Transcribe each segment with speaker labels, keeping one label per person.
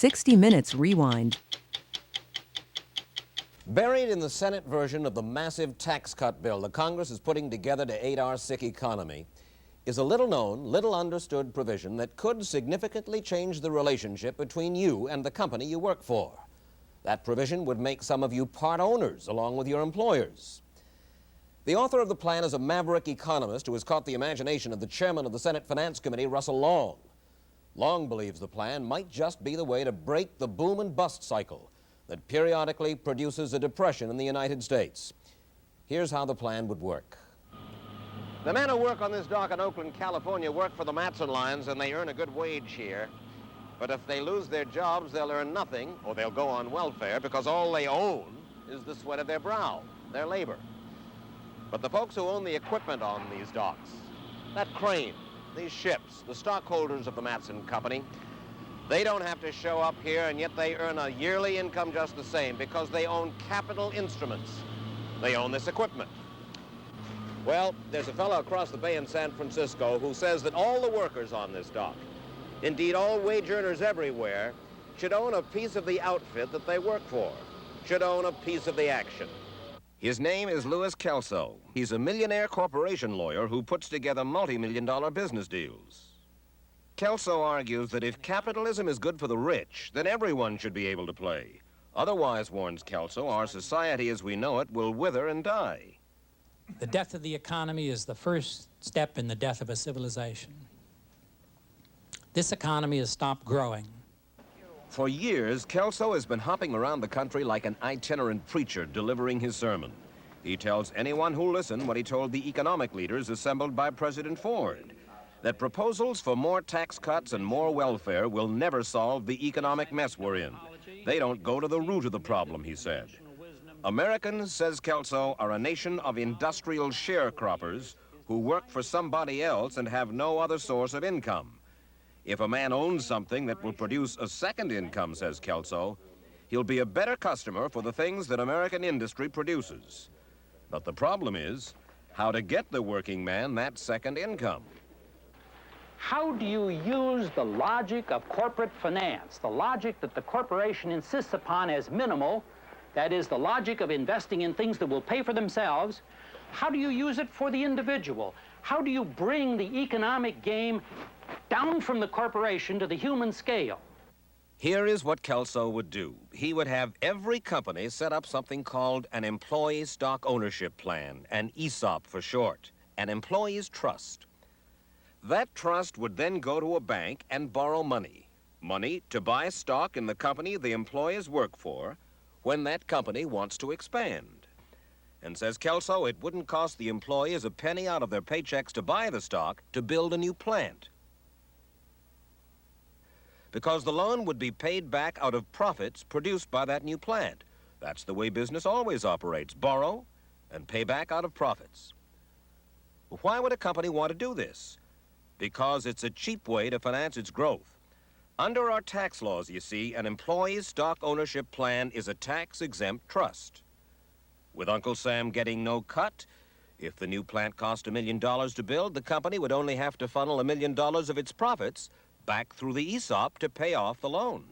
Speaker 1: 60 Minutes Rewind.
Speaker 2: Buried in the Senate version of the massive tax cut bill the Congress is putting together to aid our sick economy is a little-known, little-understood provision that could significantly change the relationship between you and the company you work for. That provision would make some of you part owners along with your employers. The author of the plan is a maverick economist who has caught the imagination of the chairman of the Senate Finance Committee, Russell Long. Long believes the plan might just be the way to break the boom and bust cycle that periodically produces a depression in the United States. Here's how the plan would work. The men who work on this dock in Oakland, California work for the Matson Lines, and they earn a good wage here. But if they lose their jobs, they'll earn nothing, or they'll go on welfare, because all they own is the sweat of their brow, their labor. But the folks who own the equipment on these docks, that crane, these ships, the stockholders of the Matson Company, they don't have to show up here, and yet they earn a yearly income just the same because they own capital instruments. They own this equipment. Well, there's a fellow across the bay in San Francisco who says that all the workers on this dock, indeed all wage earners everywhere, should own a piece of the outfit that they work for, should own a piece of the action. His name is Kelso. He's a millionaire corporation lawyer who puts together multi-million-dollar business deals. Kelso argues that if capitalism is good for the rich, then everyone should be able to play. Otherwise, warns Kelso, our society as we know it will wither and die.
Speaker 3: The death of the economy is the first step in the death of a civilization. This economy has stopped growing.
Speaker 2: For years, Kelso has been hopping around the country like an itinerant preacher delivering his sermon. He tells anyone who'll listen what he told the economic leaders assembled by President Ford, that proposals for more tax cuts and more welfare will never solve the economic mess we're in. They don't go to the root of the problem, he said. Americans, says Kelso, are a nation of industrial sharecroppers who work for somebody else and have no other source of income. If a man owns something that will produce a second income, says Kelso, he'll be a better customer for the things that American industry produces. But the problem is how to get the working man that second income.
Speaker 4: How do you use the logic of corporate finance, the logic that the corporation insists upon as minimal, that is, the logic of investing in things that will pay for themselves, how do you use it for the individual? How do you bring the economic game down from the corporation to the human scale?
Speaker 2: Here is what Kelso would do. He would have every company set up something called an employee stock ownership plan, an ESOP for short, an employee's trust. That trust would then go to a bank and borrow money to buy stock in the company the employees work for when that company wants to expand. And says Kelso, it wouldn't cost the employees a penny out of their paychecks to buy the stock to build a new plant, because the loan would be paid back out of profits produced by that new plant. That's the way business always operates, borrow and pay back out of profits. Why would a company want to do this? Because it's a cheap way to finance its growth. Under our tax laws, you see, an employee's stock ownership plan is a tax-exempt trust. With Uncle Sam getting no cut, if the new plant cost $1 million to build, the company would only have to funnel $1 million of its profits back through the ESOP to pay off the loan.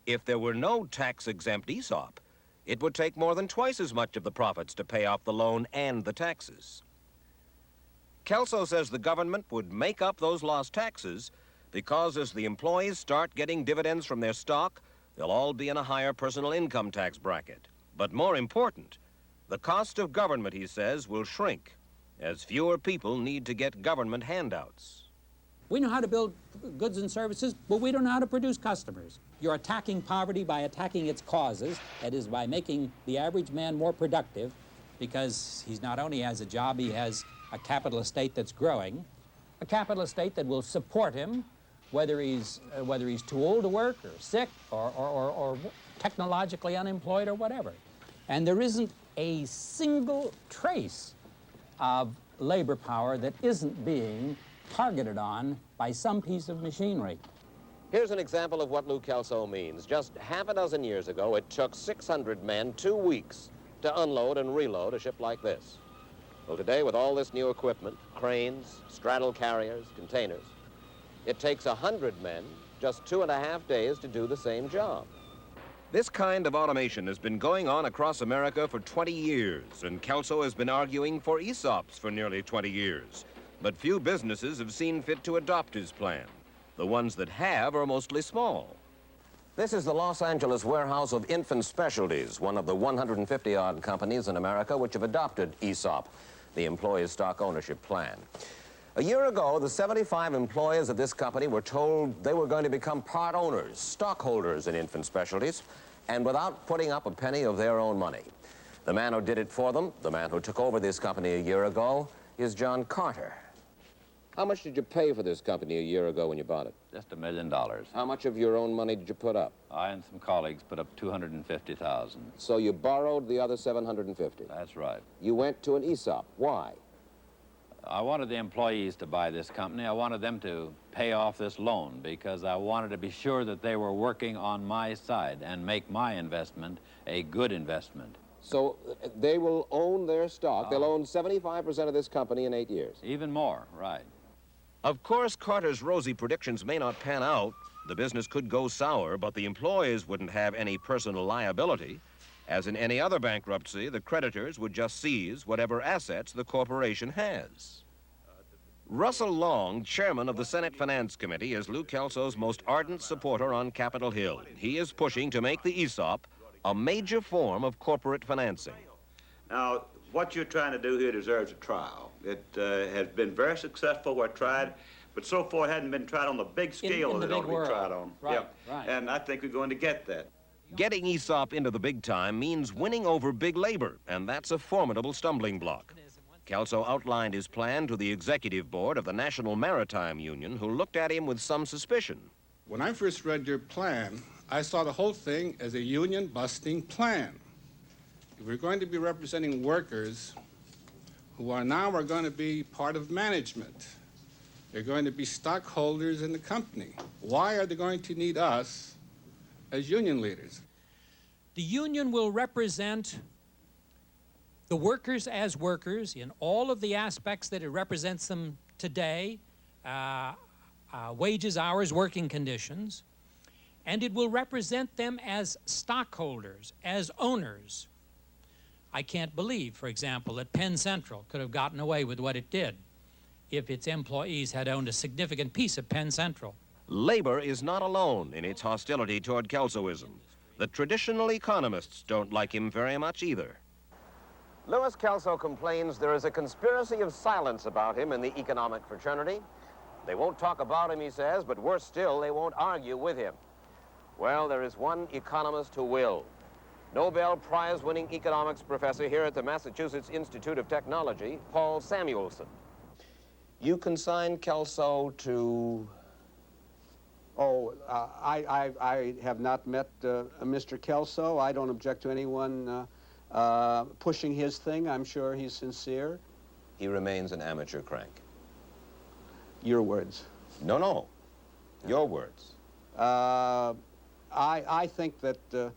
Speaker 2: If there were no tax-exempt ESOP, it would take more than twice as much of the profits to pay off the loan and the taxes. Kelso says the government would make up those lost taxes because as the employees start getting dividends from their stock, they'll all be in a higher personal income tax bracket. But more important, the cost of government, he says, will shrink as fewer people need to get government handouts.
Speaker 3: We know how to build goods and services, but we don't know how to produce customers. You're attacking poverty by attacking its causes, that is, by making the average man more productive, because he's not only has a job, he has a capital estate that's growing, a capital estate that will support him, whether he's too old to work or sick or technologically unemployed or whatever. And there isn't a single trace of labor power that isn't being targeted on by some piece of machinery.
Speaker 2: Here's an example of what Lou Kelso means. Just half a dozen years ago, it took 600 men 2 weeks to unload and reload a ship like this. Well, today, with all this new equipment, cranes, straddle carriers, containers, it takes 100 men just 2.5 days to do the same job. This kind of automation has been going on across America for 20 years, and Kelso has been arguing for ESOPs for nearly 20 years. But few businesses have seen fit to adopt his plan. The ones that have are mostly small. This is the Los Angeles warehouse of Infant Specialties, one of the 150-odd companies in America which have adopted ESOP, the Employee Stock Ownership Plan. A year ago, the 75 employees of this company were told they were going to become part owners, stockholders in Infant Specialties, and without putting up a penny of their own money. The man who did it for them, the man who took over this company a year ago, is John Carter. How much did you pay for this company a year ago when you bought it?
Speaker 1: Just $1 million.
Speaker 2: How much of your own money did you put up?
Speaker 1: I and some colleagues put up $250,000.
Speaker 2: So you borrowed the other $750?
Speaker 1: That's right.
Speaker 2: You went to an ESOP. Why?
Speaker 1: I wanted the employees to buy this company. I wanted them to pay off this loan because I wanted to be sure that they were working on my side and make my investment a good investment.
Speaker 2: So they will own their stock. They'll own 75% of this company in 8 years.
Speaker 1: Even more, right.
Speaker 2: Of course, Carter's rosy predictions may not pan out. The business could go sour, but the employees wouldn't have any personal liability. As in any other bankruptcy, the creditors would just seize whatever assets the corporation has. Russell Long, chairman of the Senate Finance Committee, is Lou Kelso's most ardent supporter on Capitol Hill. He is pushing to make the ESOP a major form of corporate financing.
Speaker 5: Now, what you're trying to do here deserves a trial. It has been very successful where tried, but so far it hadn't been tried on the big scale that it ought to be tried on.
Speaker 3: Right, right.
Speaker 5: And I think we're going to get that.
Speaker 2: Getting ESOP into the big time means winning over big labor, and that's a formidable stumbling block. Kelso outlined his plan to the executive board of the National Maritime Union, who looked at him with some suspicion.
Speaker 6: When I first read your plan, I saw the whole thing as a union-busting plan. If we're going to be representing workers who are going to be part of management, they're going to be stockholders in the company, why are they going to need us as union leaders?
Speaker 7: The union will represent the workers as workers in all of the aspects that it represents them today, wages, hours, working conditions, and it will represent them as stockholders, as owners. I can't believe, for example, that Penn Central could have gotten away with what it did if its employees had owned a significant piece of Penn Central.
Speaker 2: Labor is not alone in its hostility toward Kelsoism. The traditional economists don't like him very much either. Louis Kelso complains there is a conspiracy of silence about him in the economic fraternity. They won't talk about him, he says, but worse still, they won't argue with him. Well, there is one economist who will. Nobel Prize-winning economics professor here at the Massachusetts Institute of Technology, Paul Samuelson. You consigned Kelso to...
Speaker 8: Oh, I have not met Mr. Kelso. I don't object to anyone pushing his thing. I'm sure he's sincere.
Speaker 2: He remains an amateur crank.
Speaker 8: Your words.
Speaker 2: No. Your words.
Speaker 8: I think that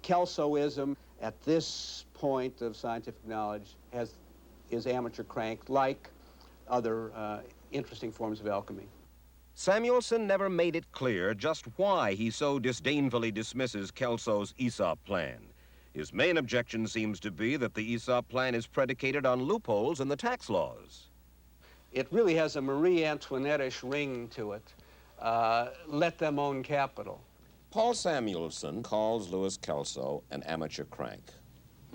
Speaker 8: Kelsoism at this point of scientific knowledge is amateur crank, like other interesting forms of alchemy.
Speaker 2: Samuelson never made it clear just why he so disdainfully dismisses Kelso's ESOP plan. His main objection seems to be that the ESOP plan is predicated on loopholes in the tax laws.
Speaker 8: It really has a Marie Antoinette-ish ring to it. Let them own capital.
Speaker 2: Paul Samuelson calls Louis Kelso an amateur crank.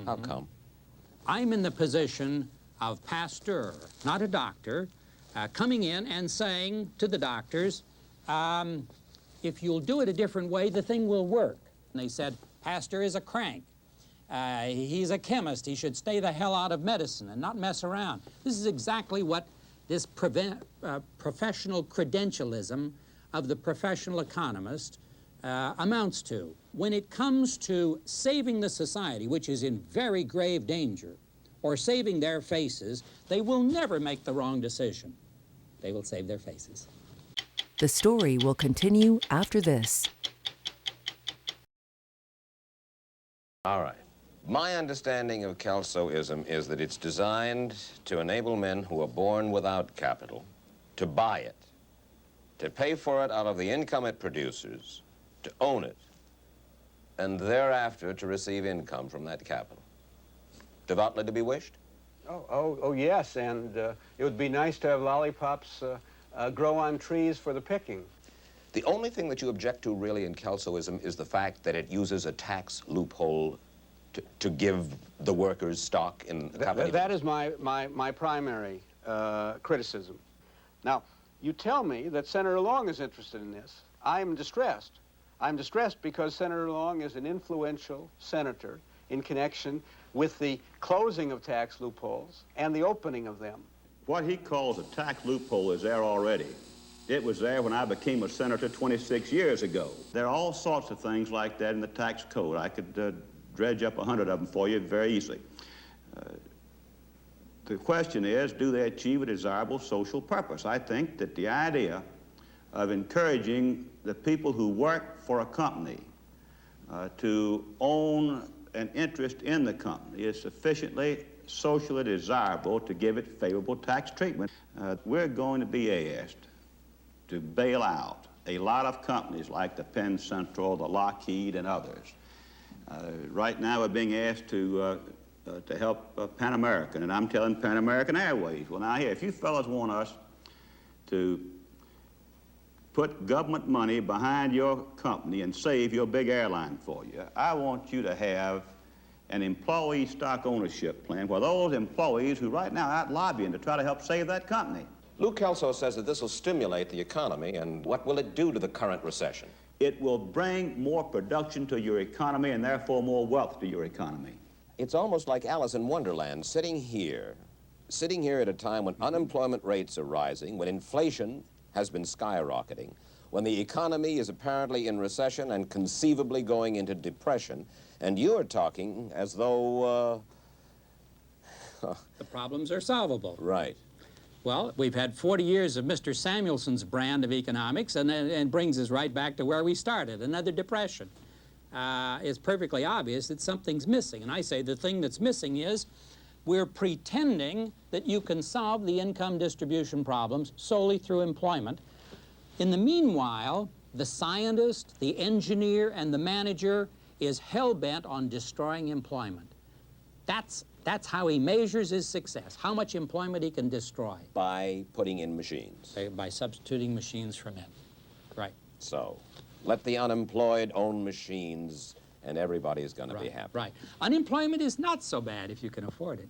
Speaker 2: How come?
Speaker 3: I'm in the position of Pasteur, not a doctor, coming in and saying to the doctors, if you'll do it a different way, the thing will work. And they said, Pasteur is a crank. He's a chemist. He should stay the hell out of medicine and not mess around. This is exactly what this professional credentialism of the professional economist amounts to. When it comes to saving the society, which is in very grave danger, or saving their faces, they will never make the wrong decision. They will save their faces.
Speaker 9: The story will continue after this.
Speaker 2: All right. My understanding of Kelsoism is that it's designed to enable men who are born without capital to buy it to pay for it out of the income it produces, to own it, and thereafter to receive income from that capital. Devoutly to be wished?
Speaker 8: Oh, yes, and it would be nice to have lollipops grow on trees for the picking.
Speaker 2: The only thing that you object to really in Kelsoism is the fact that it uses a tax loophole to give the workers stock in the company.
Speaker 8: That is my primary criticism. Now, you tell me that Senator Long is interested in this. I'm distressed. I'm distressed because Senator Long is an influential senator in connection with the closing of tax loopholes and the opening of them.
Speaker 5: What he calls a tax loophole is there already. It was there when I became a senator 26 years ago. There are all sorts of things like that in the tax code. I could dredge up 100 of them for you very easily. The question is, do they achieve a desirable social purpose? I think that the idea of encouraging the people who work for a company to own an interest in the company is sufficiently socially desirable to give it favorable tax treatment. We're going to be asked to bail out a lot of companies like the Penn Central, the Lockheed, and others. Right now we're being asked to help Pan American, and I'm telling Pan American Airways, well, now here, if you fellas want us to put government money behind your company and save your big airline for you, I want you to have an employee stock ownership plan where those employees who right now are out lobbying to try to help save that company.
Speaker 2: Lou Kelso says that this will stimulate the economy, and what will it do to the current recession?
Speaker 5: It will bring more production to your economy and therefore more wealth to your economy.
Speaker 2: It's almost like Alice in Wonderland, sitting here at a time when unemployment rates are rising, when inflation has been skyrocketing, when the economy is apparently in recession and conceivably going into depression, and you're talking as though...
Speaker 3: The problems are solvable.
Speaker 2: Right.
Speaker 3: Well, we've had 40 years of Mr. Samuelson's brand of economics, and brings us right back to where we started, another depression. It's perfectly obvious that something's missing. And I say the thing that's missing is we're pretending that you can solve the income distribution problems solely through employment. In the meanwhile, the scientist, the engineer, and the manager is hell-bent on destroying employment. That's how he measures his success, how much employment he can destroy.
Speaker 2: By putting in machines.
Speaker 3: By substituting machines for men. Right.
Speaker 2: So, let the unemployed own machines, and everybody's going to be happy.
Speaker 3: Right. Unemployment is not so bad if you can afford it.